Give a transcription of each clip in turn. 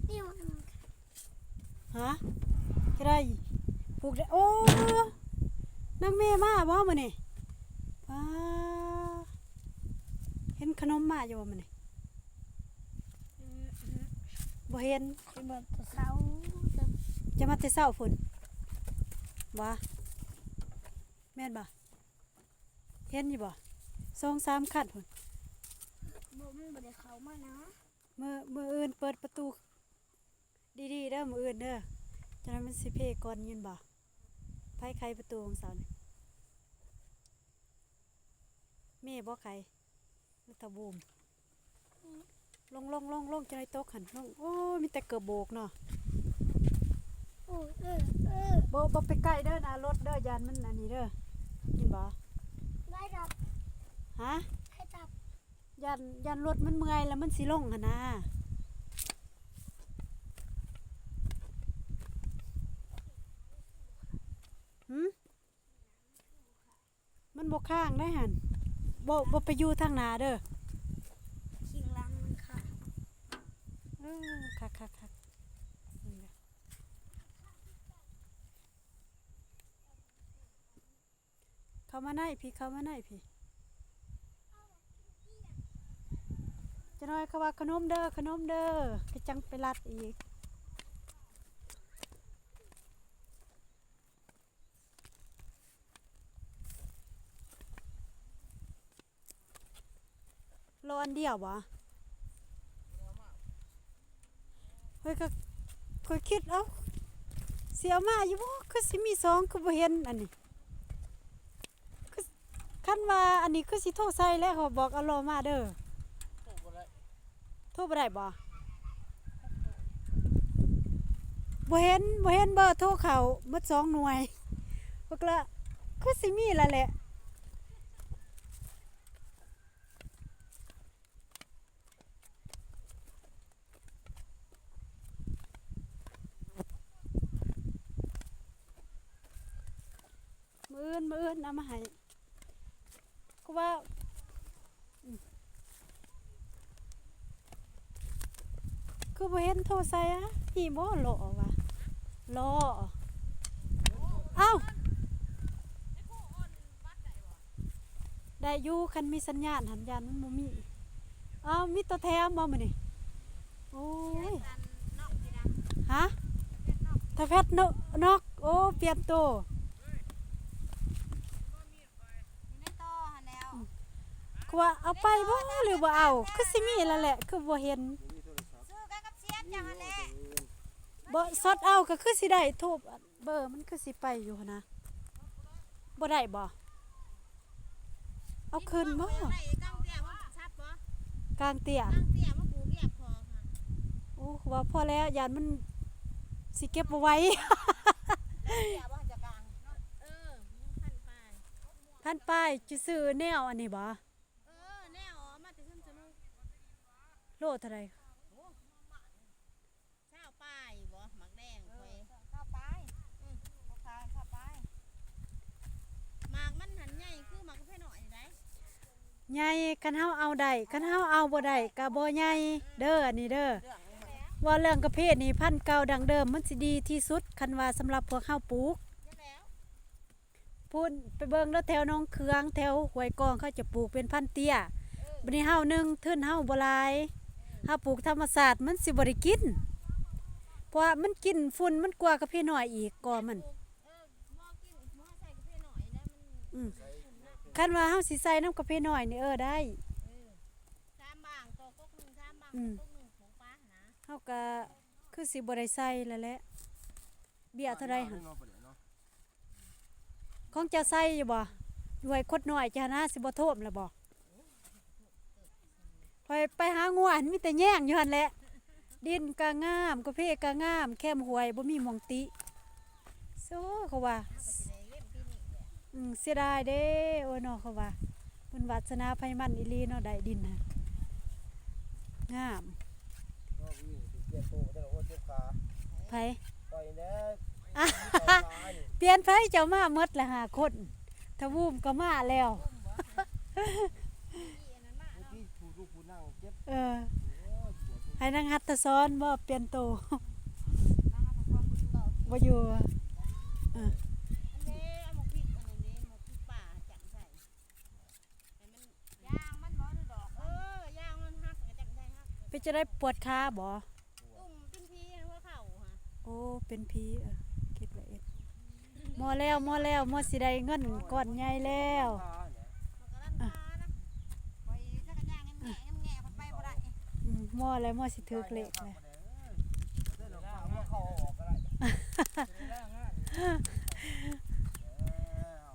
นี่มันฮะจะได้ปลูกได้โอ้นางแม่มาบ่มื้อนี้ป้าเห็นขนมมาอยู่บ่มื้อนี้บ่เห็น จะแบบเสาจะ จะมาแต่เช้าพุ่นบ่แม่นบ่เห็นอยู่บ่2-3คันพุ่น บ่มันบ่ได้เข้ามานะ มื้ออื่นเปิดประตูดีๆเด้อมื้ออื่นเด้อจังนั้นมันสิเพก่อนยินบ่ไผไขประตูของเสานี่แม่บ่ไขแล้วตะบูมลงจะได้ตกหันลงโอ้มีแต่เกือบโบกเนาะ โอ้บ่ไปใกล้เด้อนะรถเด้อยานมันอันนี้เด้อยินบ่ ได้ดับ ฮะ ให้ดับ ยานรถมันเมื่อยแล้วมันสิลงหั่นนะหืมมันบ่ข้างได้หั่นบ่ไปอยู่ทางหน้าเด้อ ขิงลังมันค่ะ คักนี่แหละเข้ามาในพี่จะน้อยเขาว่าขนมเด้อก็จังไปรัดอีกรออันเดียวบ่เฮ้ยก็ค่อยคิดเอาเสียมาอยู่บ่คือสิมีสองคือบ่เห็นอันนี้คือคันว่าอันนี้คือสิโทรใส่แล้วเขาบอกเอารอมาเด้อโทรบ่ได้บ่บ่เห็นเบอร์โทรเขาหมด2หน่วยพวกละคือสิมีแล้วแหละมื้ออื่นเอามาให้ก็ว่าคือบ่เห็นโทรใส่อะนี่บ่รอว่ะรอเอ้าได้อยู่คันมีสัญญาณหันยานมันบ่มีเอ้ามีตัวแถมบ่มื้อนี้โอ้ยฮะถ้าแพทนอกโอ้เปลี่ยนโตวคือว่าเอาไปบ่หรือบ่เอาคือสิมีแล้วแหละคือบ่เห็นซื้อกันกับเสียนจังหั่นแหละ บ่สดเอาก็คือสิได้ทูบเบอร์มันคือสิไปอยู่หั่นนะบ่ได้บ่เอาคืนบ่ ได้กังเตี้ยมันชัดบ่ กลางเตี้ย กังเตี้ยมาปลูกเรียบพอค่ะ โอ้ว่าพอแล้วยานมันสิเก็บบ่ไหว้ เตี้ยบ่จะกลางเนาะมันพันไป ท่านไปจะซื้อแนวอันนี้บ่ แนวอ๋อมาแต่ขึ้นสนุก โลเท่าใด เช้าป้ายบ่หมักแดงคอย เข้าไปเข้าไปเข้าไป หมากมันหันใหญ่คือหมากกาแฟหน่อยได้ ใหญ่คันเฮาเอาได้คันเฮาเอาบ่ได้ก็บ่ใหญ่เด้ออันนี้เด้อว่าเรื่องกระเพศนี่พันธุ์เก่าดังเดิมมันสิดีที่สุดคันว่าสำหรับพวกเฮาปลูก ใช่แล้ว พูดไปเบิ่งแล้วแถวหน้องเคืองแถวห้วยกองเขาจะปลูกเป็นพันธุ์เตี้ยบัดนี้เฮานึงทึนเฮาบ่หลายเฮาปลูกธรรมชาติมันสิบ่ได้กินเพราะว่ามันกินฝุ่นมันกว่ากระเพาะน้อยอีกกอมัน หม้อกินหม้อใส่กาแฟหน่อยแล้วมัน อืมคันว่าเฮาสิใส่น้ำกระเพาะน้อยนี่ได้ สามบางตัวก๊กหนึ่งสามบาง อืม ก๊กหนึ่งของป้านะ เฮาก็คือสิบ่ได้ใส่แล้วแหละเบี้ยเท่าใดหั่นของเจ้าใส่อยู่บ่อยู่ให้คดน้อยจ้านะสิบ่ท่วมแล้วบ่ไปหางัวหันมีแต่แย่งอยู่หั่นแหละดินก็งามกระเพาะก็งามแค่มห้วยบ่มีหม่องติโซเขาว่า เอาไปสิได้เล่นปีนี้แหละ เสียดายเด้โอ้ยเนาะเขาว่าบุญวาสนาไผมันอีหลีเนาะได้ดินน่ะงาม ก็วิ่งสิเปลี่ยนโตแต่ละคนเจ็บขา ไผ ปล่อยแน่ เปลี่ยนไผเจ้ามาหมดละ5คนทวูมก็มาแล้ว พี่อันนั้นมา เมื่อกี้ผู้ลูกผู้นั่งเจ็บ เออ โอ้ยปวดหัว ให้นางหัตถซ้อนบ่เปลี่ยนโต นะฮะพอบ่อยู่ บ่อยู่อะ อันนี้เอาหมกพริกอันนี้หมกพริกป่าจับใส่ให้มันย่างมันบ่หรือดอกย่างมันฮักจับใส่ฮัก ไปจะได้ปวดขาบ่ ตุ่มเป็นพีหัวเข่าค่ะ โอ้เป็นผีคิดว่าเอ็ดหมอแล้วหมอสิได้เงินก้อนใหญ่แล้ว มันก็ลั่นตานะไปจักรยานแง่ๆไปบ่ได้ หมอแล้วหมอสิถือเลขเลย ได้ดอกฟ้าว่าเข้าออกก็ได้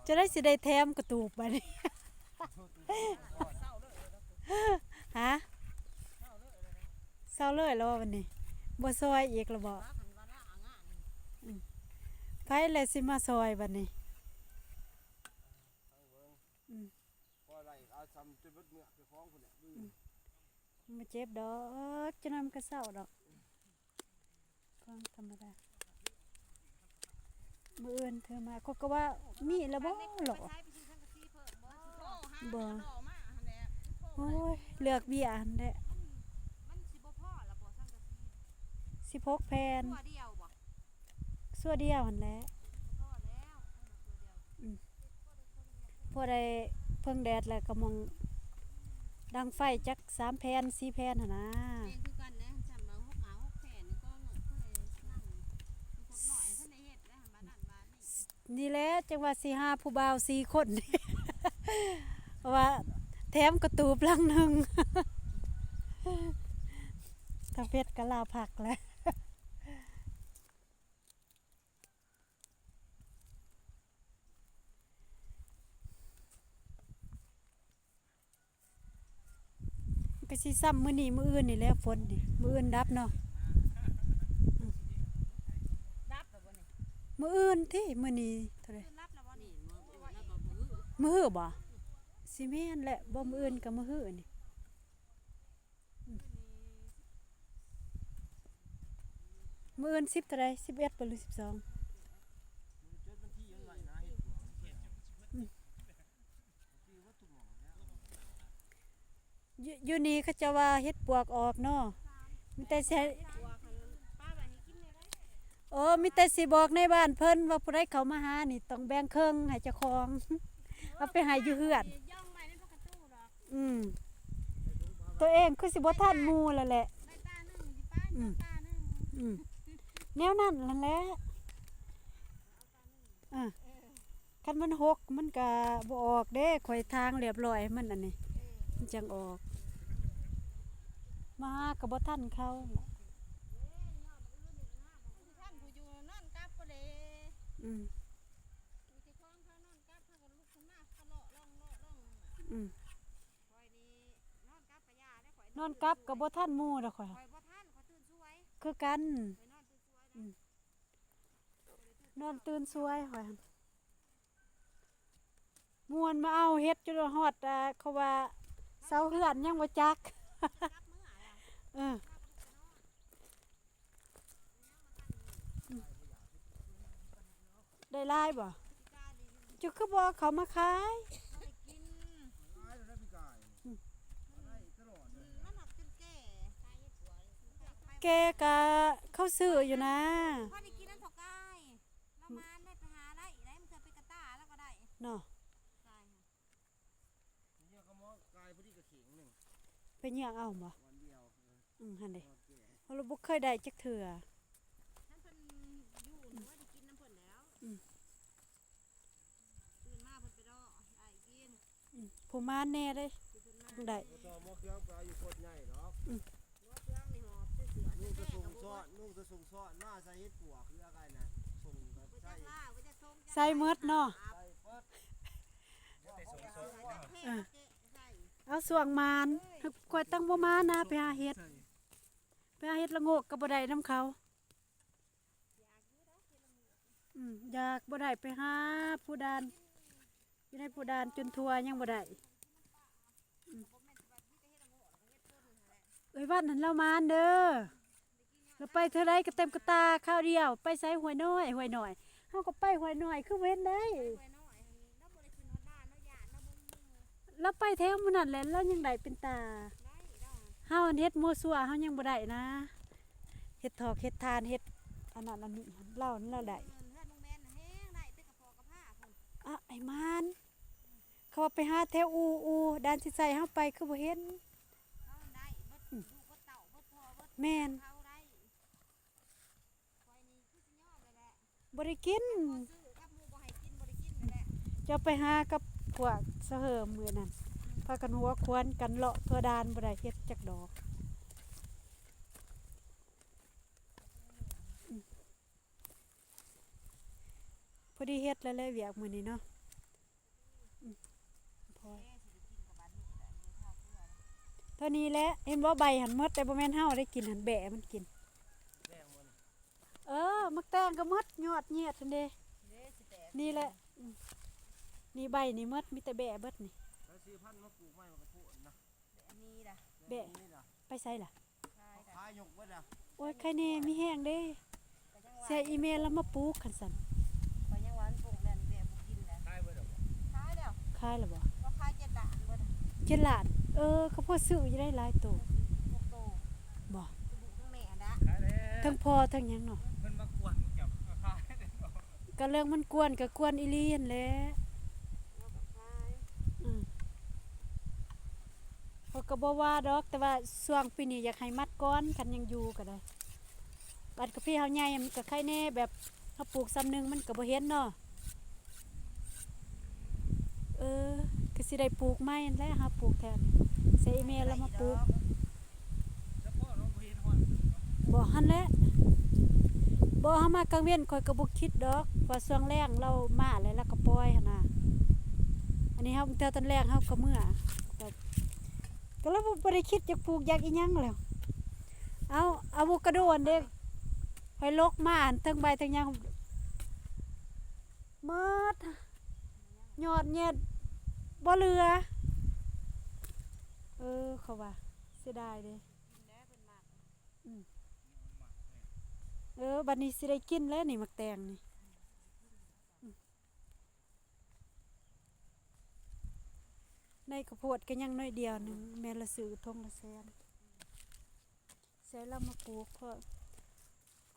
จะได้สิได้แถมกระตูบบัดนี้ ฮะเศร้าเลยแล้ววันนี้บ่ซอยอีกแล้วบ่ไผเลยสิมาซอยบัดนี้ พอไรเอาซ้ำจนเบิดเมื่อไปคล้องคนเนี่ยดื้อ มาเจ็บดอกจะนำกระเศร้าดอกฟังธรรมดามื้ออื่นเธอมาก็ว่ามีแล้วบ่หรอบ่โอ้ยเลือกเบี้ยอันแหละ มันสิบ่พอละบ่สังกะสี 16แผ่น ตัวเดียวบ่ สัวเดียวหั่นแหละ พอแล้วตัวเดียว พอได้เพิ่งแดดแล้วก็มองดังไฟจัก3แผ่น4แผ่นหั่นนะ เองคือกันนะจำมา6แผ่นนี่ก็เงินเพิ่นเลยนั่งคนน้อยเพิ่นได้เฮ็ดแล้วบ้านนั้นบ้านนี้ นี่แหละจังว่าสิหาผู้บ่าว4คน เพราะว่าแถมกระตูบลังหนึง ตาเพชรก็ลาผักแล้วก็สิซ้ำมื้อนี้มื้ออื่นนี่แหละฝนนี่มื้ออื่นดับเนาะ รับแล้วบ่นี่ มื้ออื่นที่มื้อนี้เท่าไหร่ ขึ้นรับแล้วบ่นี่รับบ่ มื้อบ่สิแม่นแหละบ่มื้ออื่นก็มื้อฮื้อนี่มื้ออื่น10เท่าใด11บ่หรือ12 เจ็ดวันที่ยังไงนะเห็ดหัวที่วัตถุหมองเนี่ยอยู่นี่เขาจะว่าเฮ็ดปวกออกเนาะมีแต่สิ ตัวคันป้าว่าให้กินได้ มีแต่สิบอกในบ้านเพิ่นว่าผู้ใดเขามาหานี่ต้องแบ่งครึ่งให้เจ้าของ เอาไปให้อยู่เฮือน ย่องไว้ในพวกกระตู้ดอก ตัวเองคือสิบ่ทันหมู่แล้วแหละ ได้ตาหนึงสิป้าตาหนึง แนวนั้นนั่นแหละคันมันหกมันก็บ่ออกเด้ข่อยทางเรียบร้อยให้มันอันนี้มันจังออกมาหาก็บ่ทันเขาล่ะ ท่านผู้อยู่นอนกับบ่ได้ อืม มีแต่ของเขานอนกับเขาก็ลุกขึ้นมาเขาเลาะล่องอืม ข่อยนี่นอนกับกะยาได้ข่อย นอนกลับก็บ่ทันหมู่ดอกข่อย ข่อยบ่ทันข่อยตื่นสวย คือกัน ข่อยนอนตื่นสวยนะ นอนตื่นสวยข่อยหั่นม่วนมาเอาเฮ็ดจนฮอดเขาว่าเสาเฮือนยังบ่จัก รับมื้ออะ เออได้หลายบ่ สิกาดี จุคือบ่เขามาขาย บ่ได้กิน ตายแล้วได้พี่กายได้ตลอดเลย มันหักจนแก่ตายสวย แกกะเขาซื้ออยู่นะ พอได้กินนั่นเถากายละมานได้ไปหาได้ได้มันเคยไปกระต้าแล้วก็ได้ เนาะ กาย เนี่ยก็มอกายพอดีกับเข่งหนึ่ง ไปเหยี่ยงเอาบ่ วันเดียว หั่นเด้ โอเค เราบ่เคยได้จักเทื่อ ท่านเพิ่นอยู่หนูว่าได้กินน้ำเพิ่นแล้วตื่นมาเพิ่นไปรอได้กิน ผู้มาแน่เด้ คือเพิ่นมา ต้องได้ ก็ต่อมอเครื่องไปอยู่โคตรใหญ่หรอก รถเครื่องนี่หอบเสือ นุ่งจะ แท้ ส่ง กับ ซ้ บ่ อนนุ่งจะส่งซ้อนหน้าใส่เห็ดปวกคืออะไรนะส่งแบบ บ่ ใส่ จักล่าบ่จักทง ใส่หมดเนาะ ใส่เปิด ใส่ เอาสวงมานข่อยตั้งบ่มานะไปหาเฮ็ดไปหาเฮ็ดละโงกก็บ่ได้นํเขาอยากบ่ได้ไปหาผู้ดานอยู่ในผู้ดานจนทัวยังบ่ได้เอ้ยวันนั้นเรามานเด้อเราไปเท่าไรก็เต็มกระตาข้าวเดียวไปไสห้วยน้อยห้วยน้อยเฮาก็ไปห้วยน้อยคือเว้นได้ ไว้น้อยแล้วบ่ได้ขึ้นฮอดบ้านเนาะย่านเนาะบ่มี แล้วไปแถวมื้อนั้นแหละแล้วยังได้เป็นตา ได้ดอก เฮาเฮ็ดมั่วซั่วเฮายังบ่ได้นะเฮ็ดถอกเฮ็ดทานเฮ็ดอันนั้นอันนี้เล่านั่นเราได้ เฮือนลุงแม่นน่ะแห้งได้แต่กระพอกระผ้าพุ่น อ่ะไอ้มานเขาว่าไปหาแถวอูด้านสิใส่เฮาไปคือบ่เห็น เขาได้เบิดลูกเบิดเต่าเบิดพ่อเบิด แม่น เขาได้ควายนี่คือสิยอมเลยแหละ บ่ได้กิน พอซื้อกับหมูบ่ให้กินบ่ได้กินเลยแหละ จะไปหากับพวกสะเหิมมื้อนั้นพากันหัวควนกันเลาะทั่วดานบ่ได้เฮ็ดจักดอกพอดีเฮ็ดแล้วแหละเวียกมื้อนี้เนาะพอ เอ๊ะสิได้กินกับบ้านนี้แหละเดี๋ยวข้าวเพื่อ เท่านี้แหละเห็นบ่ใบหันหมดแต่บ่แม่นเฮาได้กินหันแบะมันกิน แดงมัน มักแตงก็หมดยอดเงียดซั่นเด้ เด้สิแตก นี่แหละนี่ใบนี่หมดมีแต่แบะเบิดนี่ แล้วซื้อพันธุ์มาปลูกไม้มันก็โคตรนะ อันนี้ล่ะ แบะ นี่ล่ะ ไปใส่ล่ะ ใช่ เขา ล่ะ ขายยกไว้ล่ะ โอ้ยใครแน่มีแห้งเด้ ก็ยังว่า เสียอีเมลแล้วมาปลูกคันสัน ก็ยังว่ามันปลูกแล้วนี่แบบบ่กินแล้ว ขายไว้ดอก ขายแล้ว ขายแล้วบ่ ก็ขาย7 ด่านเบิด เจ็ดล้านเขาพอซื้ออยู่ได้หลายตัว พวกโต บ่ กระดูกทั้งแม่นะ ขายแล้ว ทั้งพ่อทั้งหยังเนาะ เพิ่นมากวนเก็บขายได้บ่ ก็เรื่องมันกวนก็กวนอีหลีนั่นแหละ เราก็ขาย อืมเขาก็บ่ว่าดอกแต่ว่าช่วงปีนี้อยากให้มัดก่อนคันยังอยู่ก็ได้บัดกะพี่เฮาใหญ่มันก็ไข่แน่แบบเฮาปลูกซ้ำหนึงมันก็บ่เห็นเนาะก็สิได้ปลูกใหม่นั่นแหละเฮาปลูกแทนเสียอีเมลแล้วมาปลูก แล้วพ่อน้องบ่เห็นฮอด บ่หันแหละบ่เฮามากลางเว้นข่อยก็บ่คิดดอกว่าช่วงแรงเรามาแล้วก็ปล่อยหั่นน่ะอันนี้เฮาแต่ตอนแรกเฮาก็เมื่อก็แล้วบ่ได้คิดอยากปลูกอยากอีหยังแล้วเอาอะโวคาโดอันเด้ข่อยลกมาอันทั้งใบทั้งหยังหมดยอดแยดบ่เหลือเขาว่าเสียดายเด้ กินแล้วเพิ่นมาก บัดนี้สิได้กินแล้วนี่มักแตงนี่ในข้าวโพดก็ยังน้อยเดียวหนึงแม่ละซื้อทงละแสนใส่แล้วมาปลูกเพราะ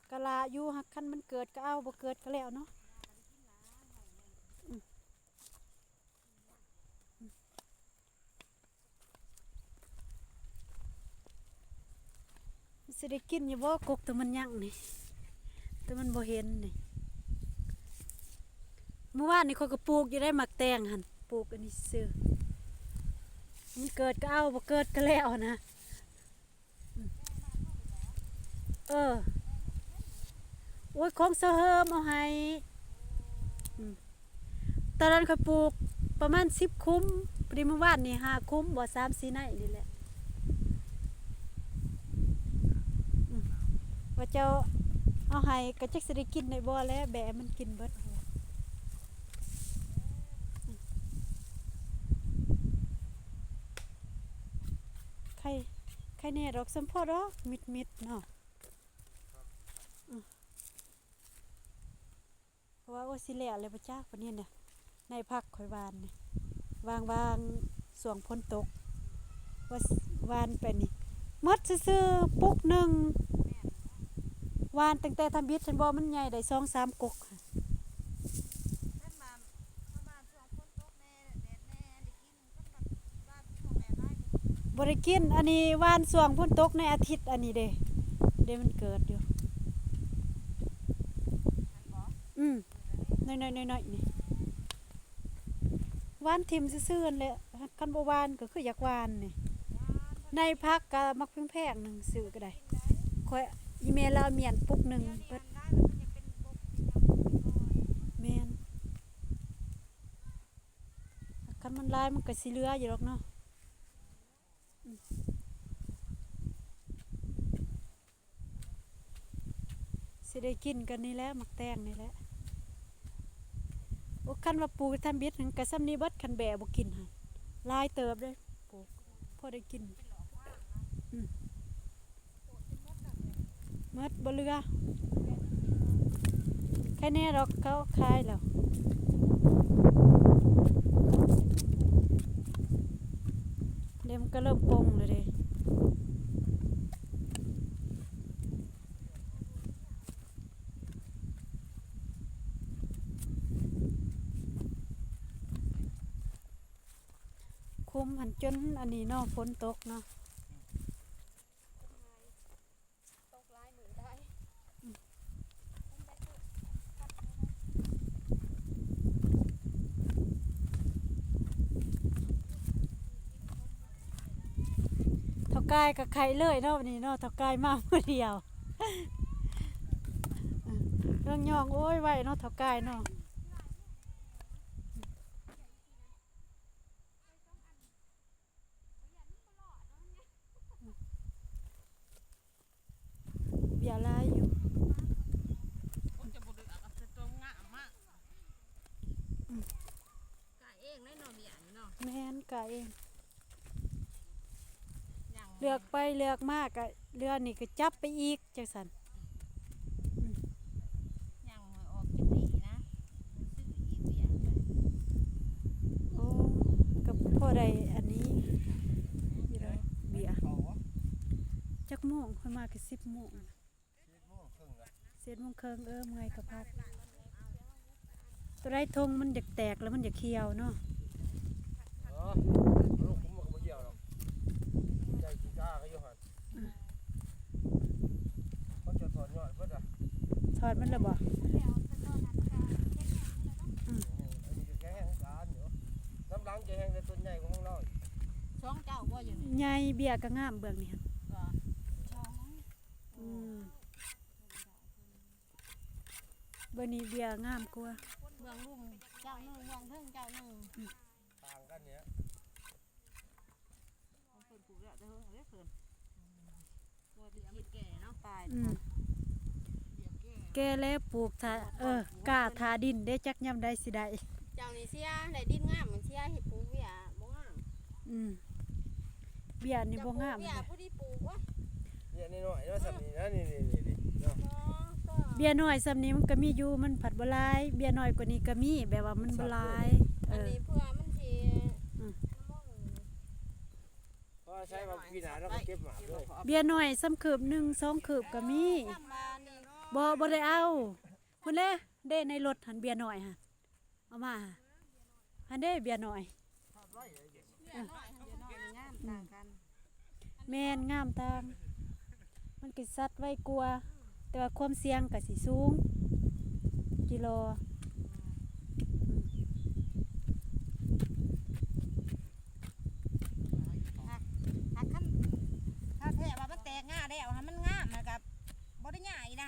กะลาอยู่หักคันมันเกิดก็เอาบ่เกิดก็แล้วเนาะสิได้กินอยู่บ่กกแต่มันยังนี่แต่มันบ่เห็นนี่เมื่อวานนี่เขาก็ปลูกอยู่ได้หมักแตงหั่นปลูกอันนี้ซื้อมันเกิดก็เอาบ่เกิดก็แล้วนะโอ้ยของเสะเฮิมเอาให้ตอนนั้นเขาปลูกประมาณ10 คุ้มพอดีเมื่อวานนี่5 คุ้มบ่3-4 ไร่นี่แหละว่าเจ้าเอาให้ก็จักสิได้กินได้บ่แล้วแบะมันกินเบิดใครแน่ดอกสมพอดอกมิดเนาะเพราะว่าโอ้สิแล้วเลยบ่จ้าคนนี้น่ะในพักข่อยวานนี่วางสวงพ้นตกว่าวานไปนี่หมดซื่อๆปุกหนึงวานตั้งแต่ทำบิดฉันบอกมันใหญ่ได้2-3 กกค่ะ เพิ่นมาเข้าบ้านช่วงฝนตกแน่แดดแน่ได้กินเพิ่นมาบ้านช่วงแม่ได้ บริกินอันนี้วานสวงพ้นตกในอาทิตย์อันนี้เด้มันเกิดอยู่ ทันบ่ น้อยนี่วานทิมซื่อๆนั่นแหละคันบ่วานก็คืออยากวานนี่ในพักก็มักแพงๆนึงซื้อก็ได้ค่อยอีเมลเราเมียนปุกหนึงเบิด ได้แล้วมันจะเป็นบกที่ยังบ่มีก้อย แม่นคันมันลายมันก็สิเหลืออยู่ดอกเนาะสิได้กินกันนี่แหละมักแตงนี่แหละโอ้คันว่าปลูกทำบิดถึงกะซ้ำนี้เบิดคันแบะบ่กินหั่นลายเติบเด้ปลูกพอได้กินหมดบ่เหลือแค่นี้ดอกเขาขายแล้วเดี๋ยวมันก็เริ่มปงเลยเด้ มหันจนอันนี้เนาะฝนตกเนาะ ตกลายมือได้ เท่ากายกับไข่เลยเนาะวันนี้เนาะเท่ากายมาเมื่อเดียวเรื่องย่องโอ้ยไว้เนาะเท่ากายเนาะเบียร์ลายอยู่ โอ้จะบ่ได้เอาแต่ตัวงามมากกะเองได้เนาะเบียร์นี่เนาะ แม่นกะเอง ยัง เลือกไปเลือกมากกะเรือนี่ก็จับไปอีกจังสัน ยังออกจังซี่นะซื้ออีกเบียร์เลย โอ้กับพ่อใดอันนี้อยู่เลยเบียร์ เขาวะ จักโมงค่อยมาก็10 โมง 7:30ละ 7:30เมื่อยกับพักตัวไรทงมันอยากแตกแล้วมันอยากเคี่ยวเนาะ ลูกผมมันก็บ่เกี่ยวหรอกใจขี้กล้าก็อยู่หั่นมันจะถอนยอดเพิ่นอ่ะ ถอดมันและบ่ อันนี้ก็แค่แห้งการอยู่น้ำล้างจะแห้งแต่ต้นใหญ่กว่าของเราอีก ช่องเจ้าบ่อยู่นี่ ใหญ่เบียร์ก็งามเบื้องนี่หั่น ก็ อืมเบิ่งนี้เบียร์งามกว่า เมืองลุ่มเจ้าหนึงเมืองเทิงเจ้าหนึง ต่างกันเนี่ย ของเพิ่นปลูกแล้วแต่เฮิงเด้อเพิ่นบ่ได้คิดแก่เนาะตาย อืม เบียร์แก่ แกแล้วปลูกทากล้าทาดินได้จักยามใดสิได้ เจ้านี่เสียได้ดินงามมันเสียเฮ็ดปลูกเบียร์บ่งาม อืมเบียร์นี่บ่งาม เบียร์ผู้ที่ปลูกวะ เนี่ยนี่หน่อยเนาะสำนี้นะนี่เนาะ ก็ เบียร์น้อยซำนี้มันก็มีอยู่มันผัดบ่หลายเบียร์น้อยกว่านี้ก็มีแบบว่ามันบ่หลายเอ อัน อ นี้เพื่อมันสิ เพราะใช้มาปีหน้าเราก็เก็บหมากด้วย เบียร์น้อยซ้ำคืบ1 2คืบก็มี ซ้ำมานี่ บ่ได้เอาพุ่นเด้เด้ในรถหันเบียร์น้อยหั่นเอามาหันเด้เบียร์น้อย เบียร์น้อยเบียร์น้อยงามต่างกัน แม่นงามตามมันก็สัตว์ไว้กลัว แต่ว่าความเสี่ยงก็สิสูงกิโล หากคันถ้าแท้ว่ามันแตกง่าแล้วให้มันงามนะกับบ่ได้ใหญ่นะ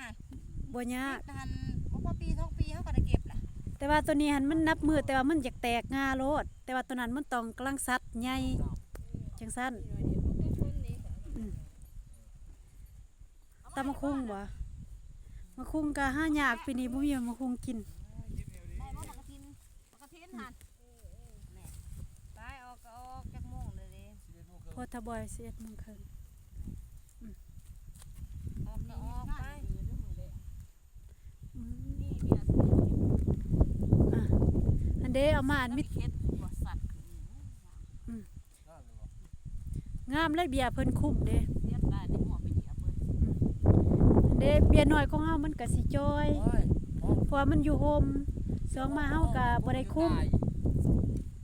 บ่ยาก ทันบ่พอปี2ปีเฮาก็ได้เก็บล่ะ แต่ว่าตัวนี้หันมันนับมือแต่ว่ามันอยากแตกงาโลดแต่ว่าตัวนั้นมันต้องกำลังสัตว์ใหญ่จังซั่นตำมะคุงบ่มะคุงก็หายากปีนี้บ่มีมะคุงกิน ได้บ่ปกติหั่นแม่ตายออกก็ออกจักโมงเลยเด้ พอทบอย11:30 ออกก็ออกไป อืม นี่เบียร์ อ่ะอันเด้เอามาอันมิด เฮ็ดบ่สัตว์ งามเลยเบียร์เพิ่นคุ้มเด้ เรียบได้ได้หัวไปเหยียบเบิ่น อันเด้เบียร์น้อยของเฮามันก็สิจอยเพราะว่ามันอยู่โฮมสองมาเฮาก็บ่ได้คุ้ม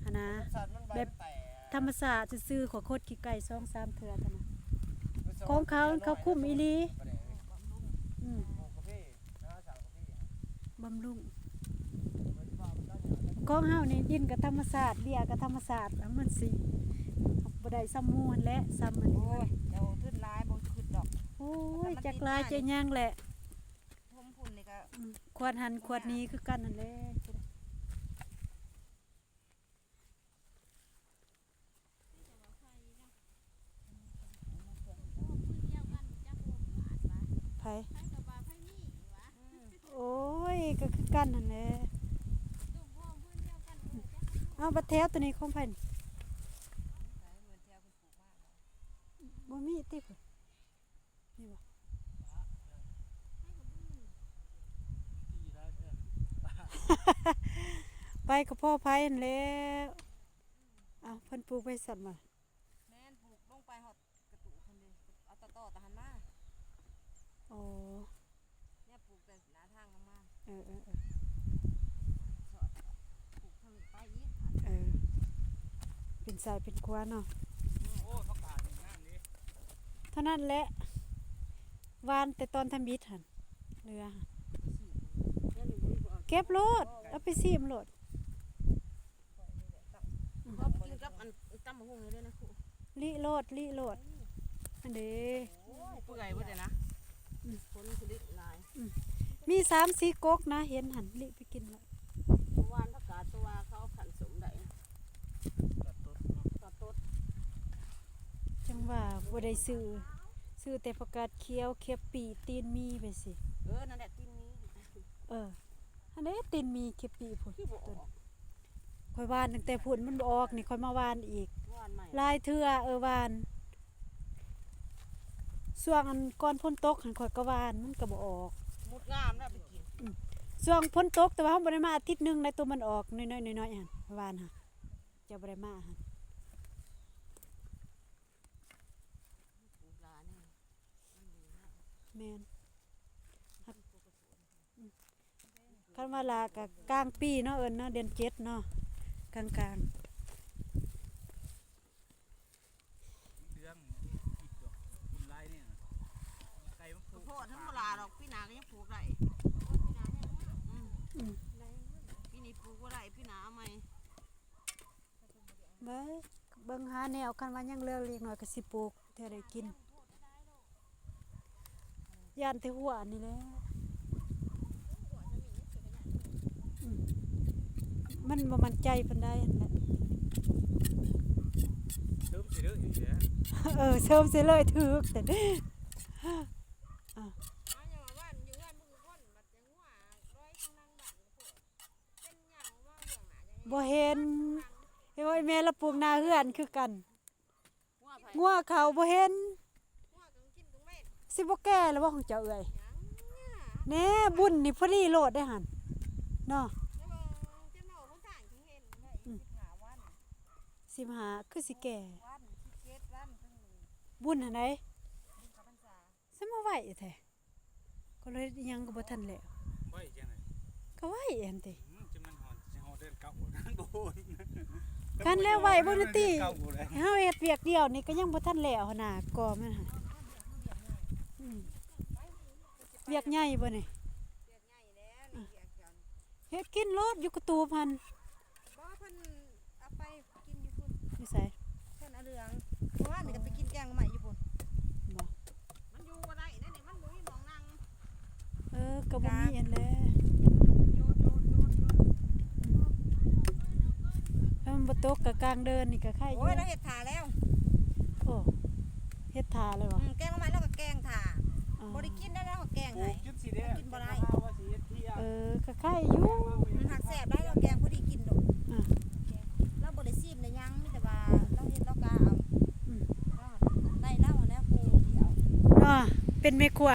หั่นนะ แบบธรรมศาสตร์ซื่อๆขอโคตรขี้ไก่2-3เทื่อเท่านั้นของเขาคุ้มอีหลีอืมบำรุงของเฮานี่ดินกับธรรมศาสตร์เบียร์กับธรรมศาสตร์แล้วมันสิบ่ได้ซ้ำหมู่หั่นแหละซ้ำอันนี้ โอ้ยเดี๋ยวขึ้นหลายบ่ขึ้นดอก โอ้ยจักลายจะย่างแหละ ทมพุ่นนี่ก็ ขวดหันขวดนี้คือกันนั่นแหละไผโอ้ยก็คือกันนั่นแหละเอาบัดแถวตัวนี้ของไผนี่บ่มีติพุ่นนี่บ่ไปกับพ่อไผนั่นแหล้วเอาเพิ่นปลูกไว้สั่นบ่ แม่นปลูกลงไปฮอดกระตุกพุ่นนี่เอาต่อๆตะหันมา โอ้ เนี่ยปลูกแต่หน้าทางมา เออ ปลูกทางนี้ไปอีก เออเป็น สายเป็นขวาเนาะ โอ้ผักกาดนี่งามดิ เท่านั้นแหละวานแต่ตอนทำบิดหั่นเรือหั่นเก็บโลดเอาไปซีมโลด เขากินกับอันตำบักหุ่งเลยนะครู ลิโลดอันเด้ เปื่อยเบิดเลยนะผลผลิตหลาย มี3-4ก๊กนะเห็นหั่นลิไปกินแล้ว ตัววานผักกาดตัวเขาขันสมได้ ตัดต้นเนาะ ตัดต้น จังว่าบ่ได้ซื้อแต่ผักกาดเขียวเขียบปีตีนมีไปสิ นั่นแหละตีนนี้ อันนี้ตีนมีเขียบปีพุ่น คือบ่ออก ค่อยวานตั้งแต่พุ่นมันบ่ออกนี่ค่อยมาวานอีก วานใหม่ ลายเทื่อวานช่วงอันก่อนพ้นตกหันข่อยก็วานมันก็บ่ออก มุดงามแล้วไปกิน ช่วงพ้นตกแต่ว่าเฮาบ่ได้มาอาทิตย์หนึงในตัวมันออกน้อยๆน้อยๆหั่นวานค่ะจะบ่ได้มาหั่น ปลูกหลานนี่มันดีนะ แม่นคันว่าลาก็กลางปีเนาะเนาะเดือน7เนาะกลาง เรื่องอีกดอกกินลายเนี่ยไก่มันปลู ข้าว ก โพดทั้งโบราณดอกพี่นาก็ยังปลูกได้พี่นี่ปลูกว่าได้พี่นาเอาไหม ๆเบิ่งหาแนวคันว่ายังเหลือเล็กน้อยก็สิปลูกเท่าได้กินย่านแต่หัวนี่แหละมันบ่มั่นใจปานใดนั่นแหละ เติมสิเด้ออีกแล้ว เสริมเสียเลยถึกแต่ เอาอย่างว่าอยู่ว่ามือคนบัดจังว่าร้อยข้างล่างบ้านก็เป็นอย่างว่าเรื่องหนาจัง บ่เห็นเฮ้ยแม่ละปลูกนาเฮือนคือกัน ว่าไผ งัวเขาบ่เห็น ว่ากังกินกังเม็ด สิบ่แก่แล้วบ่ของเจ้าเอ้ย หยังเนี่ย แหน่บุญนี่พอดีโลดได้หั่นเนาะ แล้วเจ้าหน้าของทางที่เห็นได้15 วัน 15คือสิแก่ วัน17วันถึง บุญหั่นได กับพรรษา สิมาไหวแท้ก็เลยยังก็บ่ทันแล้ว ไว้จังได๋ ก็ไหวหั่นติ จะมันหอนจะหอเดินเก่านั่นโดน กันแล้วไหวบ่ได้ติ เก่าเลย เฮาเฮ็ดเวียกเดียวนี่ก็ยังบ่ทันแล้วหั่นน่ะก่อมันหั่นอืมเวียกใหญ่บ่นี่ เรียกใหญ่แล้วนี่เรียกจัง เฮ็ดกินโลดอยู่กระตูบหั่น บ่เพิ่นเอาไปกินอยู่พุ่น อยู่ไส เพิ่นเอาเรืองเพราะว่านี่ก็ไปกินแกงใหม่อยู่พุ่น บ่ มันอยู่บ่ได้นั่นนี่มันบ่มีหม่องนั่ง ก็บ่มีอันแหละ โยด ถ้ามันบ่ตกก็กลางเดินนี่ก็ไข่อ โอ้ ยู่ ยเราเฮ็ดถ่าแล้ว โอ้เฮ็ดทาเลยวะ แกงใหม่แล้วก็แกงถ่า อ๋อ บ่ได้กินได้แล้วก็แกง ปลู ให้ กจุดสีแดง กินบ่ได้ ว่าสีเที่ย ก็ไข่อยู่ มันหักแซ่บได้เราแกงพอดีกินดอก อ่ะ เราบ่ได้ซีมได้หยังมีแต่ว่าเราเฮ็ดเรากะเอา อืม ได้แล้วแล้วปูเดียว เนาะเป็นแม่ครัว